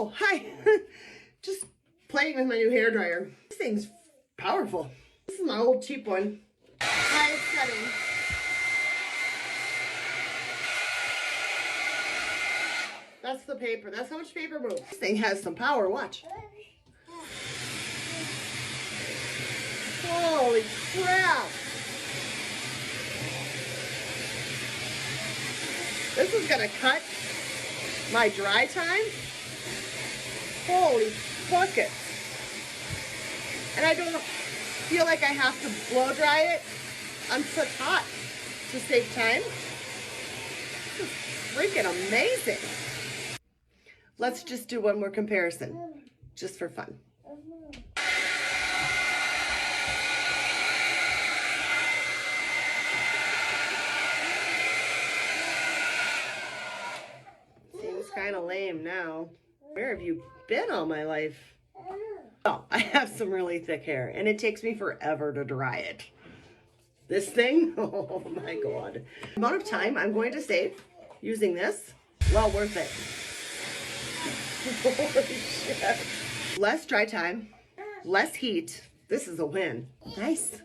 Oh, hi. Just playing with my new hair dryer. This thing's powerful. This is my old cheap one. Highest setting. That's the paper. That's how much paper moves. This thing has some power. Watch. Holy crap. This is gonna cut my dry time. Holy buckets. And I don't feel like I have to blow dry it on such hot to save time. This is freaking amazing. Let's just do one more comparison, just for fun. Seems kind of lame now. Where have you been all my life? Oh, I have some really thick hair, and it takes me forever to dry it. This thing, oh my God. The amount of time I'm going to save using this, well worth it. Holy shit. Less dry time, less heat. This is a win. Nice.